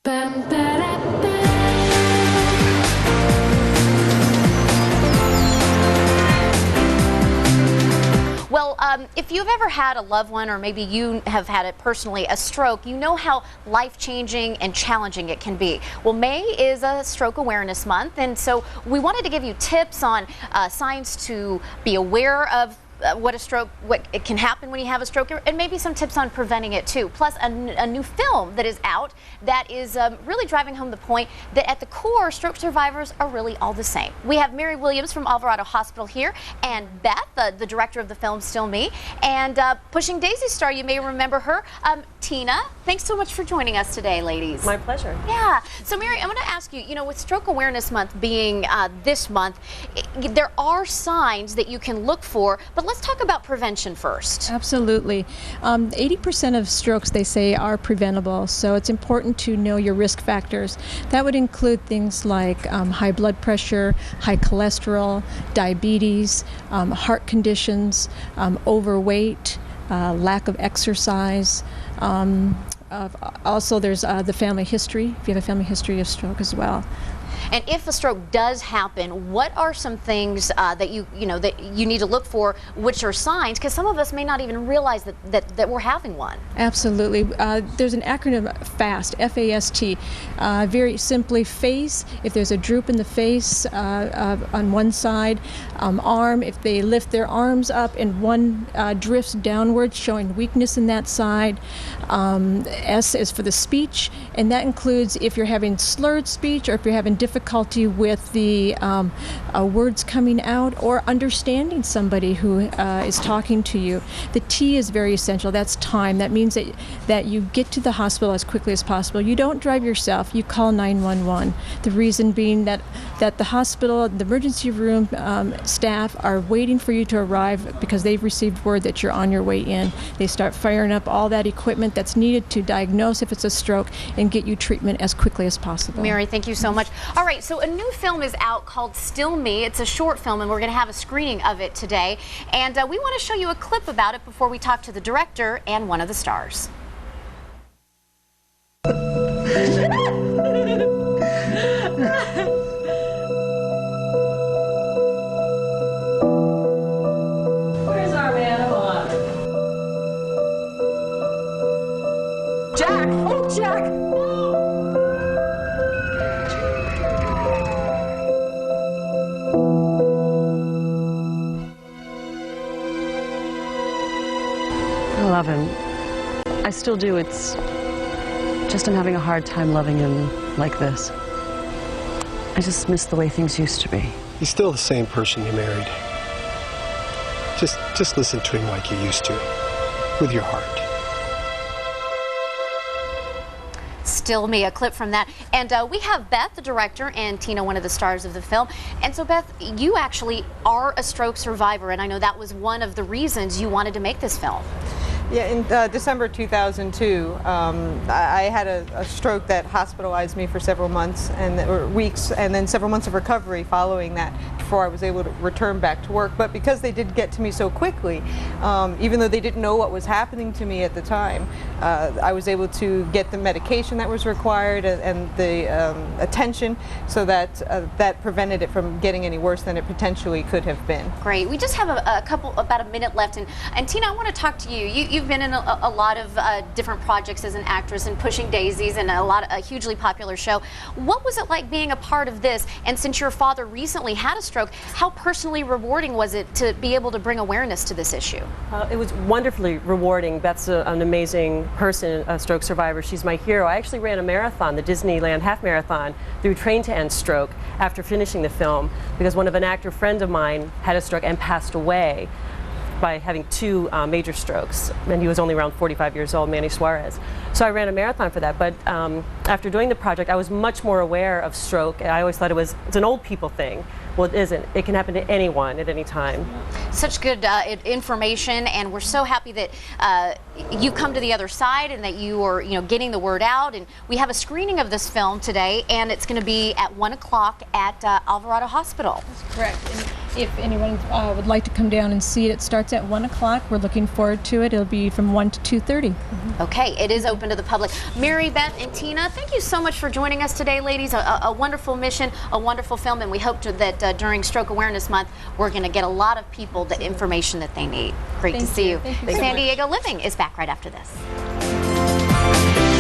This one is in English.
Well, if you've ever had a loved one, or maybe you have had it personally, a stroke, you know how life-changing and challenging it can be. Well, May is a Stroke Awareness Month, and so we wanted to give you tips on signs to be aware of what it can happen when you have a stroke, and maybe some tips on preventing it too. Plus a new film that is out that is really driving home the point that at the core, stroke survivors are really all the same. We have Mary Williams from Alvarado Hospital here, and Beth, the director of the film Still Me, and Pushing Daisies star, you may remember her, Tina. Thanks so much for joining us today, ladies. My pleasure. Yeah. So Mary, I'm going to ask you, with Stroke Awareness Month being this month, there are signs that you can look for, but let's talk about prevention first. Absolutely. 80% of strokes, they say, are preventable, so it's important to know your risk factors. That would include things like high blood pressure, high cholesterol, diabetes, heart conditions, overweight, lack of exercise. Also, there's the family history, if you have a family history of stroke as well. And if a stroke does happen, what are some things that you need to look for, which are signs? Because some of us may not even realize that we're having one. Absolutely. There's an acronym, FAST, F-A-S-T. Very simply, face, if there's a droop in the face on one side. Arm, if they lift their arms up and one drifts downward, showing weakness in that side. S is for the speech, and that includes if you're having slurred speech or if you're having difficulty with the words coming out or understanding somebody who is talking to you. The T is very essential. That's time. That means that you get to the hospital as quickly as possible. You don't drive yourself. You call 911. The reason being that the hospital, the emergency room staff are waiting for you to arrive because they've received word that you're on your way in. They start firing up all that equipment that's needed to diagnose if it's a stroke and get you treatment as quickly as possible. Mary, thank you so much. All right, so a new film is out called Still Me. It's a short film, and we're going to have a screening of it today. And we want to show you a clip about it before we talk to the director and one of the stars. Where's our man? Jack! Oh, Jack! I love him. I still do. It's just I'm having a hard time loving him like this. I just miss the way things used to be. He's still the same person you married. Just listen to him like you used to, with your heart. Still Me, a clip from that. And we have Beth, the director, and Tina, one of the stars of the film. And so, Beth, you actually are a stroke survivor, and I know that was one of the reasons you wanted to make this film. Yeah, in December 2002, I had a stroke that hospitalized me for several months or weeks, and then several months of recovery following that before I was able to return back to work. But because they did get to me so quickly, even though they didn't know what was happening to me at the time, I was able to get the medication that was required and the attention, so that that prevented it from getting any worse than it potentially could have been. Great. We just have about a minute left, and Tina, I want to talk to you. You've been in a lot of different projects as an actress, and Pushing Daisies, and a hugely popular show. What was it like being a part of this? And since your father recently had a stroke, how personally rewarding was it to be able to bring awareness to this issue? It was wonderfully rewarding. Beth's an amazing person, a stroke survivor. She's my hero. I actually ran a marathon, the Disneyland half marathon, through Train to End Stroke after finishing the film, because an actor friend of mine had a stroke and passed away by having two major strokes, and he was only around 45 years old, Manny Suarez. So I ran a marathon for that, but after doing the project, I was much more aware of stroke. I always thought it's an old people thing. Well, it isn't. It can happen to anyone at any time. Such good information, and we're so happy that you come to the other side and that you are, getting the word out. And we have a screening of this film today, and it's going to be at 1 o'clock at Alvarado Hospital. That's correct. if anyone would like to come down and see it, it starts at 1 o'clock. We're looking forward to it. It'll be from 1 to 2:30. Okay, it is open to the public. Mary Beth and Tina, thank you so much for joining us today, ladies. A wonderful mission, a wonderful film, and we hope that during Stroke Awareness Month, we're going to get a lot of people the information that they need. Great to see you. Thank you so San much. Diego Living is back right after this.